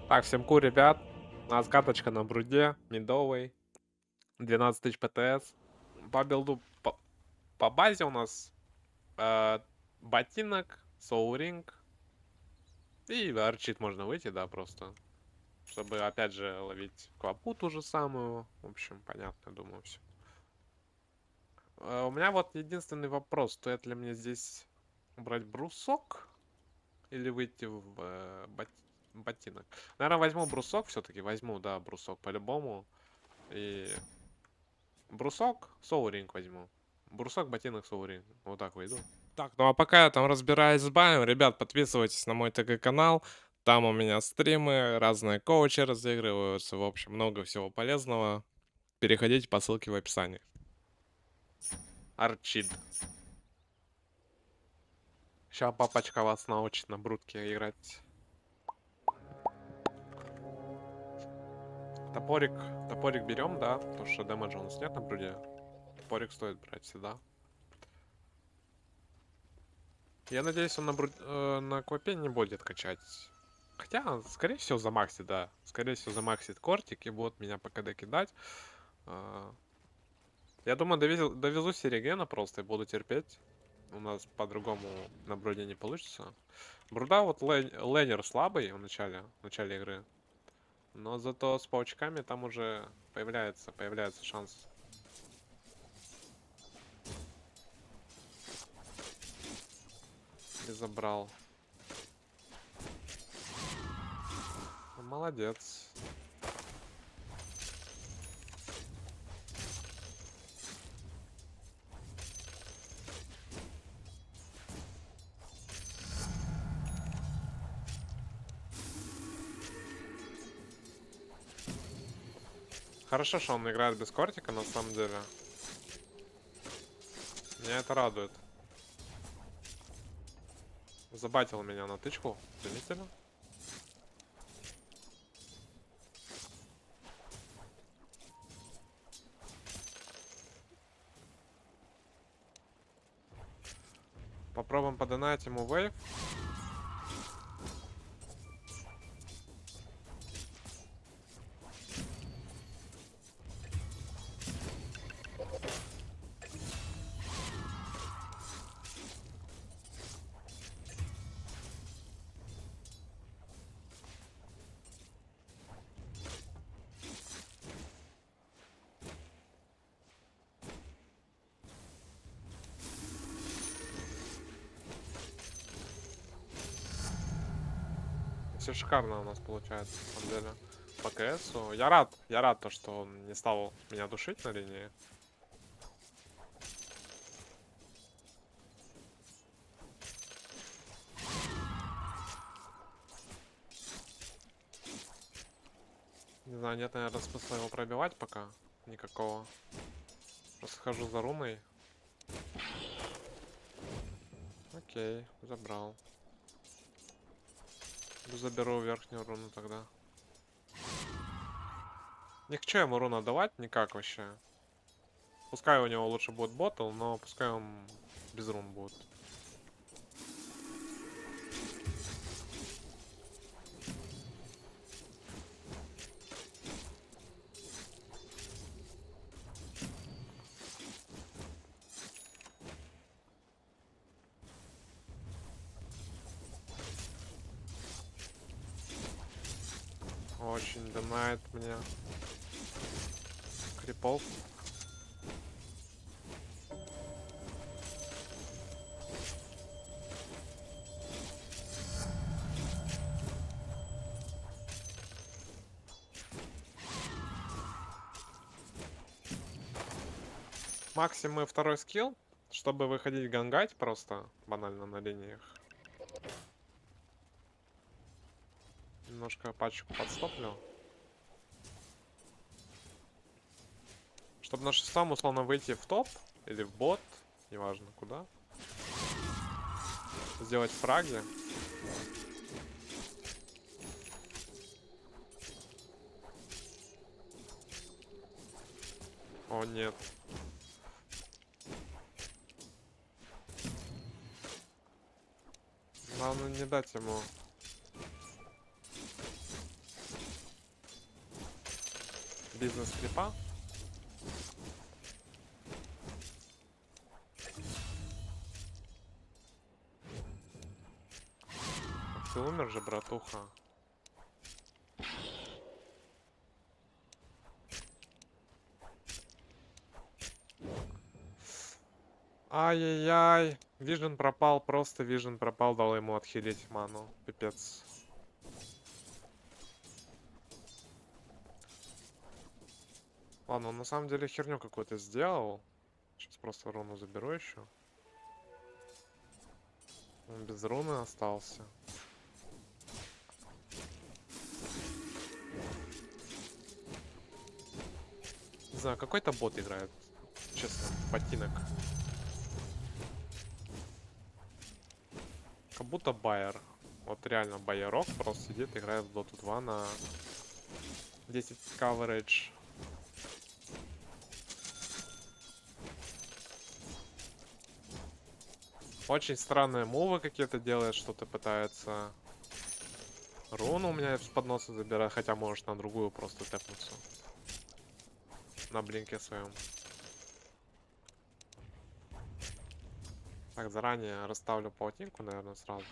Так, всем ку, ребят. У нас каточка на бруде, медовый, 12 тысяч ПТС. По билду, по базе у нас э, ботинок, соуринг и арчит можно выйти, да, просто. Чтобы, опять же, ловить квапу ту же самую. В общем, понятно, думаю, все. У меня вот единственный вопрос. Стоит ли мне здесь брать брусок или выйти в ботинок? Наверное, возьму брусок все-таки. Возьму, да, брусок по-любому. И брусок, соуринг возьму. Брусок, ботинок, соуринг. Вот так выйду. Так, ну а пока я там разбираюсь с баем, ребят, подписывайтесь на мой ТГ-канал. Там у меня стримы, разные коучи разыгрываются. В общем, много всего полезного. Переходите по ссылке в описании. Арчид. Сейчас папочка вас научит на брутке играть. Топорик. Топорик берем, да. Потому что дэмэджа у нас нет на бруде. Топорик стоит брать всегда. Я надеюсь, он на квапе не будет качать. Хотя, скорее всего, замаксит, да. Скорее всего, замаксит кортик и будет меня по КД кидать. А, Я думаю, довезу Серегена просто и буду терпеть. У нас по-другому на бруде не получится. Бруда вот лейнер слабый в начале игры. Но зато с паучками там уже появляется шанс. И забрал. Молодец. Хорошо, что он играет без кортика, на самом деле. Меня это радует. Забатил меня на тычку. Заметили? Попробуем подонать ему вейв. Все шикарно у нас получается, на самом деле. По КСу. Я рад то, что он не стал меня душить на линии. Не знаю, нет, наверное, смысла его пробивать пока. Никакого. Просто хожу за руной. Окей, забрал. Заберу верхнюю руну тогда. Не хочу ему руну давать никак вообще. Пускай у него лучше будет ботл, но пускай он без рун будет. Очень донает мне крипов. Максимум и второй скилл, чтобы выходить гангать просто банально на линиях. Немножко пачку подстоплю. Чтобы на шестом условно выйти в топ или в бот, неважно куда. Сделать фраги. О, нет. Главное не дать ему. Бизнес клипа. Ты умер же, братуха. Ай-яй-яй. Вижен пропал, просто Вижен пропал, дал ему отхилить ману. Пипец. Ладно, он на самом деле херню какую-то сделал. Сейчас просто руну заберу еще. Он без руны остался. Не знаю, какой-то бот играет. Честно, ботинок. Как будто байер. Вот реально байерок просто сидит, играет в Dota 2 на 10 coverage. Очень странные мувы какие-то делает, что-то пытается. Руну у меня с подноса забирает, хотя может на другую просто тэпнуться. На блинке своем. Так, заранее расставлю паутинку, наверное, сразу.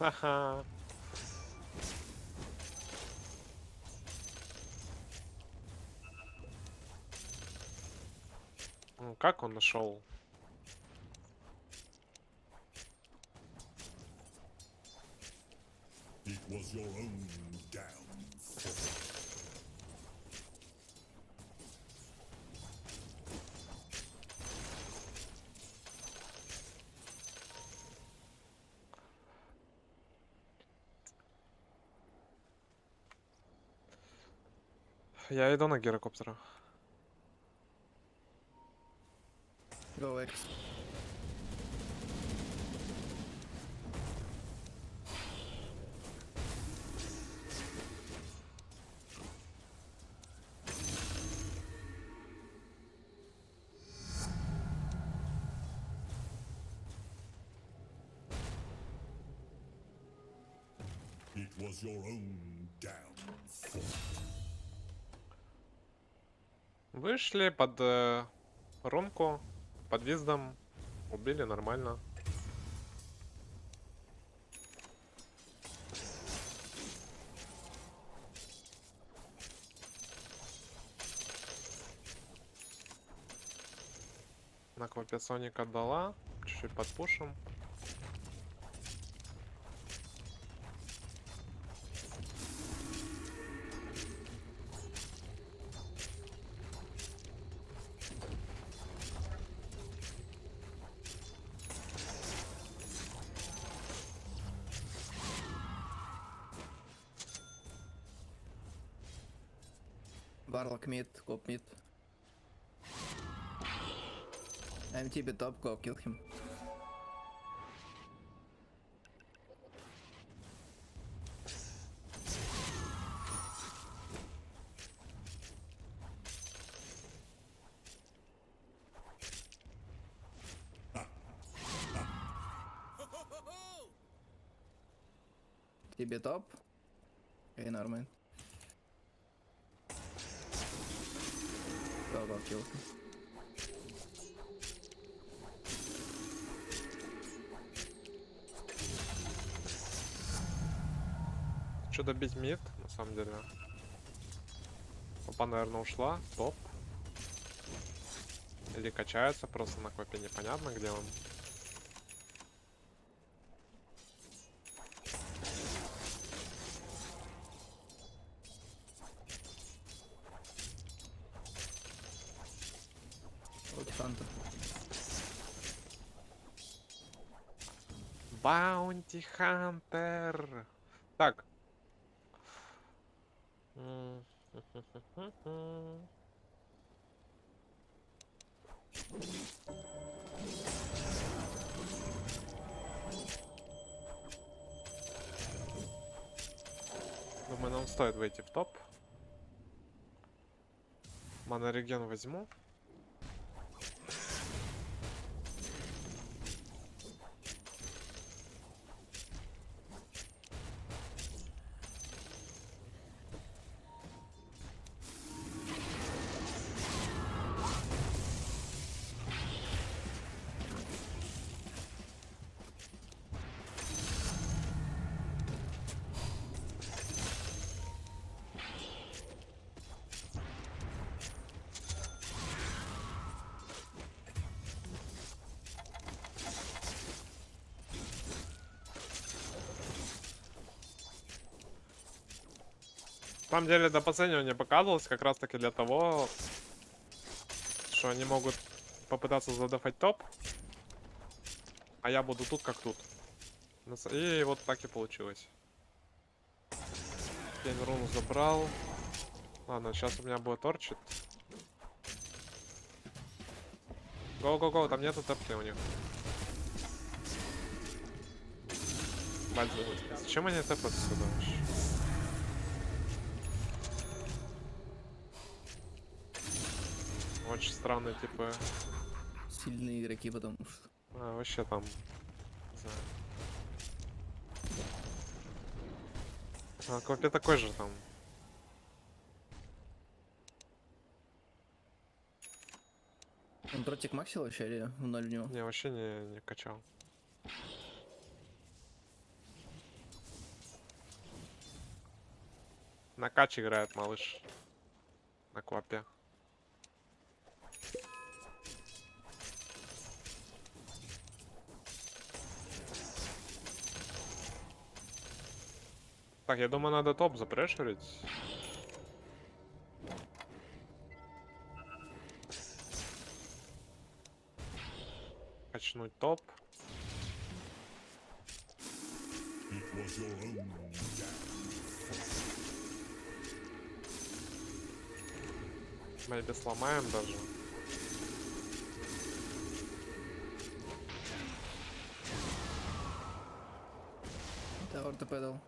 Ха-ха. Ну, как он нашел? It was your own downfall. Я иду на гирокоптера. Go X. It was your own downfall. Вышли под рунку, под виздом. Убили нормально. На квапе Соник отдала. Чуть-чуть подпушим. Warlock mid, Cop mid. MTB top, go kill him. TB top. Okay, never mind. Go kill him. Что добить мид, на самом деле. Опа, наверное, ушла. Топ. Или качается просто на квапе, непонятно, где он. Баунти Хантер. Так. Думаю, нам стоит выйти в топ. Монореген возьму. На самом деле, до последнего не показывалось как раз таки для того, что они могут попытаться задефать топ, а я буду тут как тут. И вот так и получилось. Руну забрал. Ладно, сейчас у меня будет торчит. Гоу-гоу-гоу, там нету тэпки у них. Зачем они тэпают сюда вообще? Очень странные типа. Сильные игроки, потому что... Вообще там. Не знаю. Копия такой же там. Он против Макси вообще или в ноль в него? Не, вообще не качал. На кач играет малыш. На квапе. Так, я думаю, надо топ запрешерить. Качнуть топ. It was your own downfall. Maybe сломаем даже. Да, ортопедал.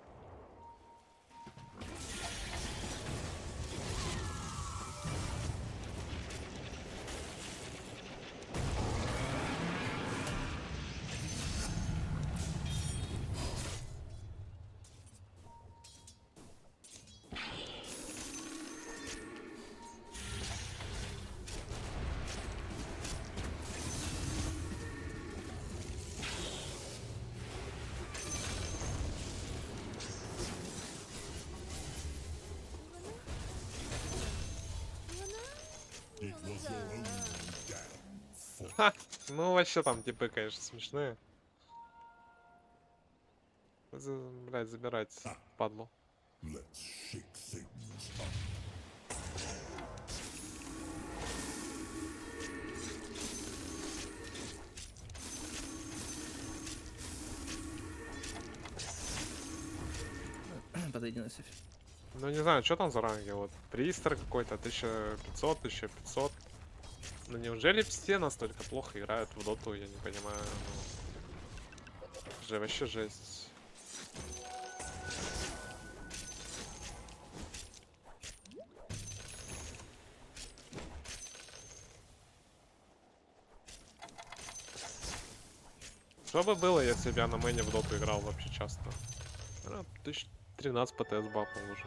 It was your own downfall. Ха! Ну вообще там типы, конечно, смешные. Блять, забирать падлу. Let's shake things up. Подойди на сейф. Ну не знаю, что там за ранги. Вот пристер какой-то, 1500, 1500. Ну неужели все настолько плохо играют в доту, я не понимаю. Ну, вообще жесть. Что бы было, если бы я на мэне в доту играл вообще часто? 1013 ПТС бапал уже.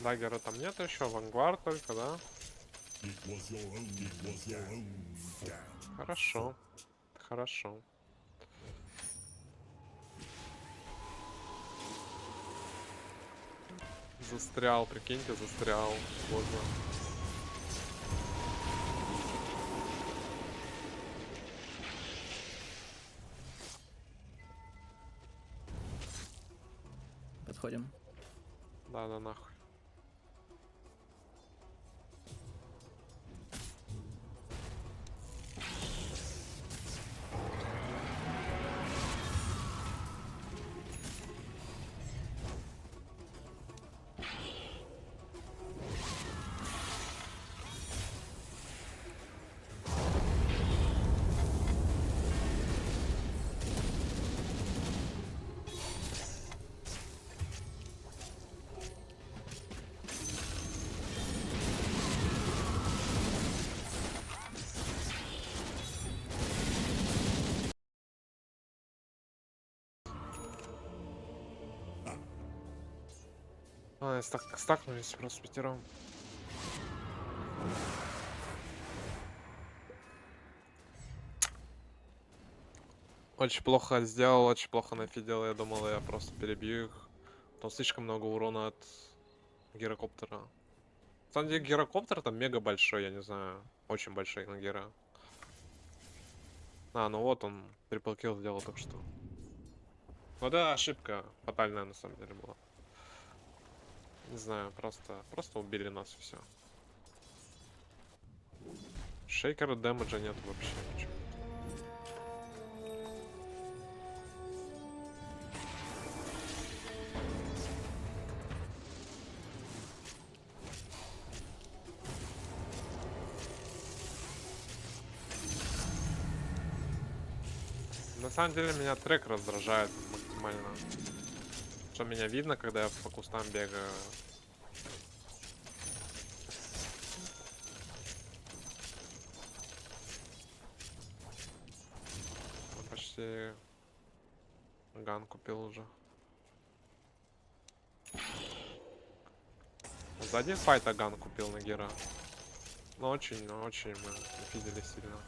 Даггера там нет еще, Вангвард только, да? It was your own downfall. Хорошо. Хорошо. Застрял, прикиньте, застрял. Сложно. Подходим. Да, нахуй. А, стакнулись просто пятером. Очень плохо сделал, очень плохо нафидел. Я думал, я просто перебью их. Там слишком много урона от гирокоптера. На самом деле, гирокоптер там мега большой, я не знаю. Очень большой на гиро. А, ну вот он трипл килл сделал только что. Ну да, ошибка фатальная на самом деле была. Не знаю, просто убили нас и все. Шейкера дэмэджа нет вообще ничего. На самом деле меня трек раздражает максимально. Что меня видно, когда я по кустам бегаю. Ну, почти ган купил уже. Сзади файта ган купил на гера. Но очень мы видели сильно.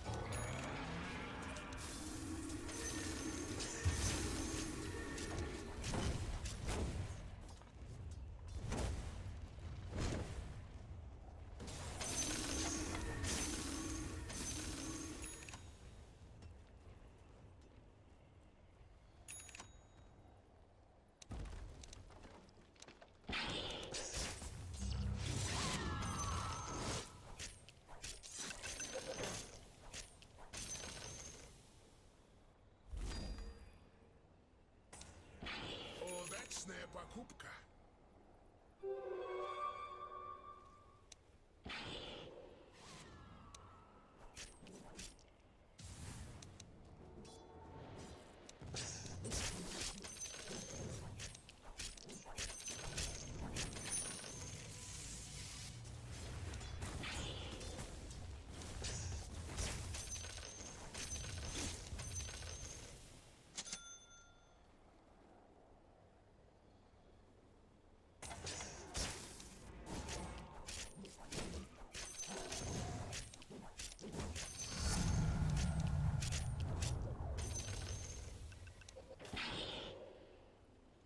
Удачная покупка.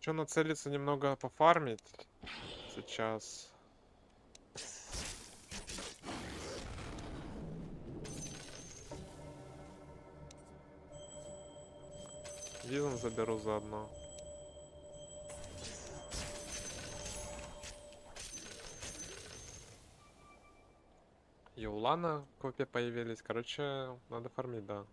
Че, нацелиться немного пофармить сейчас. Визон заберу заодно. И у Лана в копе появились. Короче, надо фармить, да.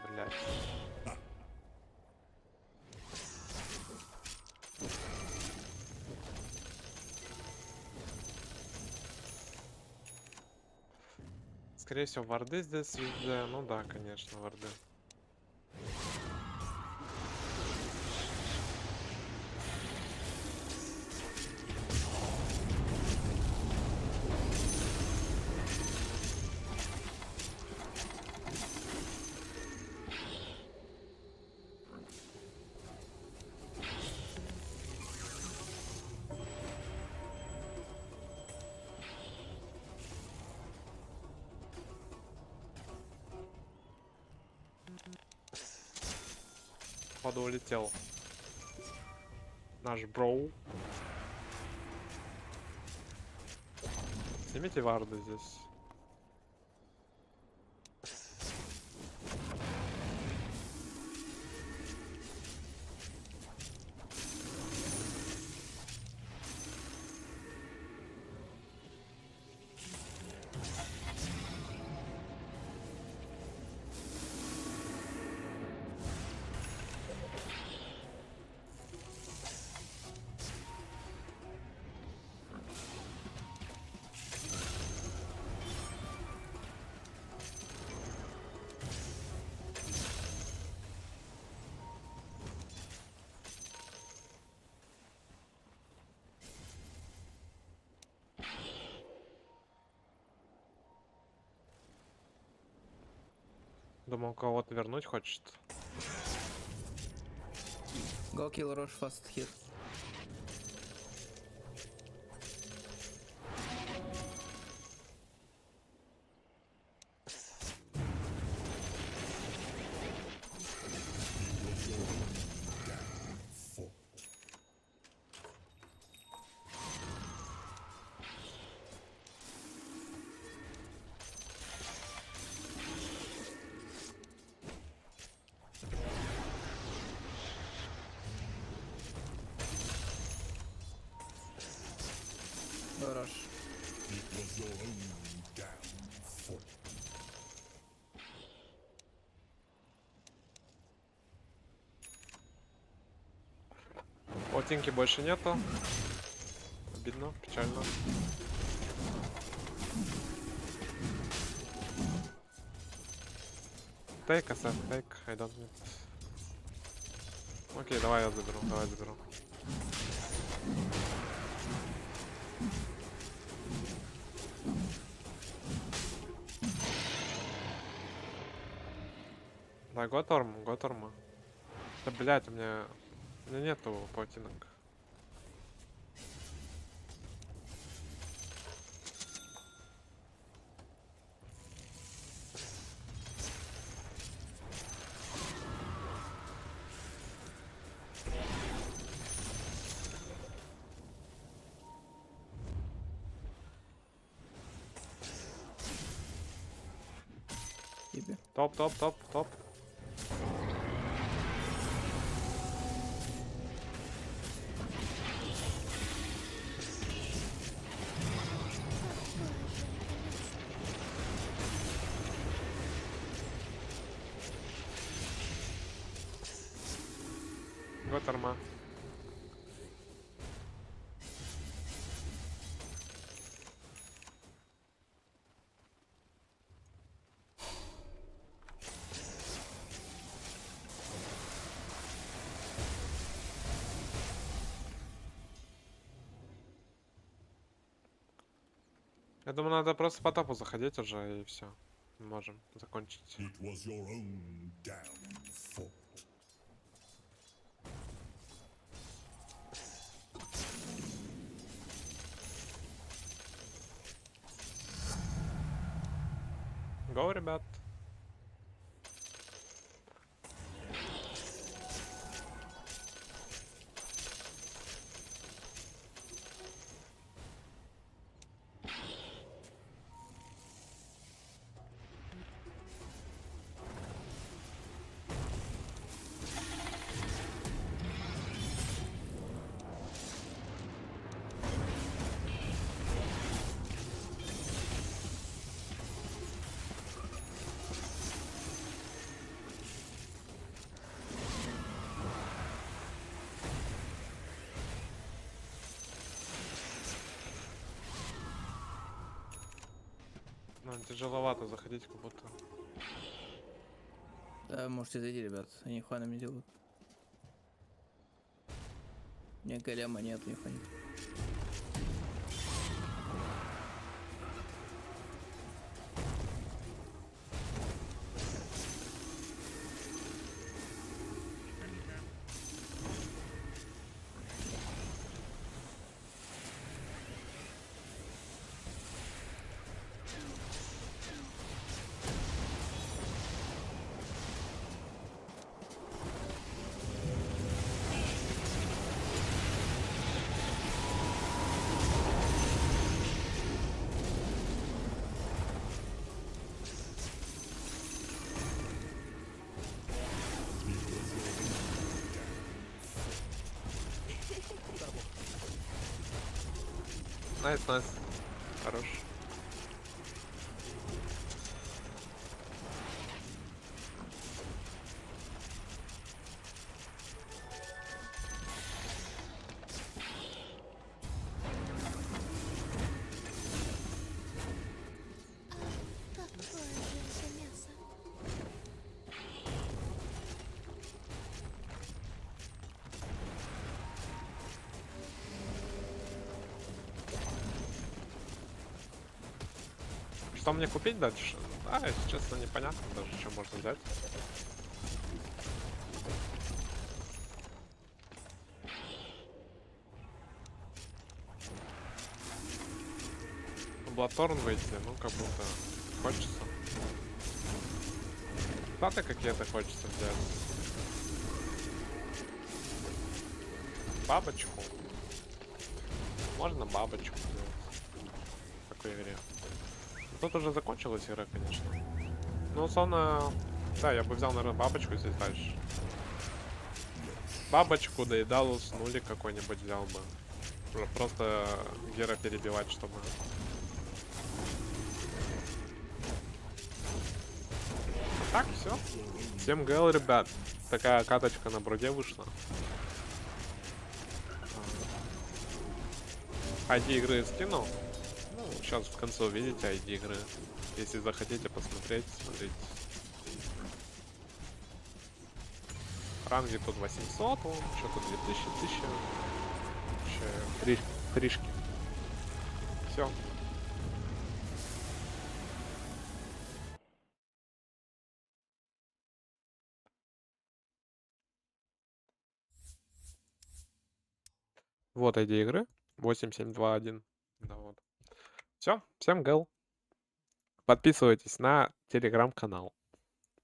Блять. Скорее всего, варды здесь везде. Ну да, конечно, варды. Походу улетел. Наш броу. Снимите варды здесь. Думал, кого-то вернуть хочет. Go kill Rosh fast hit. Go Rosh. It was your own damn fault. Плотинки больше нету. Обидно, печально. Тейк, асет, тейк, I don't need. Окей, давай я заберу, давай заберу. Да, Готорма. Да, блять, у меня нету плотинок. Тебе. Топ. Готорма. Я думаю, надо просто по топу заходить уже и все. Можем закончить. It was your own damn fault. Го, ребят. Ну, тяжеловато заходить, как будто. Да, можете зайти, ребят. Они ханами делают. Не голема нет, не ханит. Найс, найс. Хорош. Какое же мясо. Что мне купить дальше? А, если честно, непонятно даже, что можно взять. Блаторн выйти, ну как будто хочется. Статы какие-то хочется взять. Бабочку. Можно бабочку взять. В такой игре. Тут уже закончилась игра, конечно. Ну, условно, да, я бы взял, наверное, бабочку здесь дальше. Бабочку, да и Далус, нулик какой-нибудь взял бы. Просто Гера перебивать, чтобы... Так, все. Всем ГЛ, ребят. Такая каточка на бруде вышла. ID игры скинул. Ну, сейчас в конце увидите ID игры. Если захотите посмотреть, смотрите. Ранги тут 800, вон, что-то 2000, 1000. Вообще, фришки. Все. Вот ID игры. 8721. Да, вот. Все. Всем ГЛ. Подписывайтесь на телеграм-канал.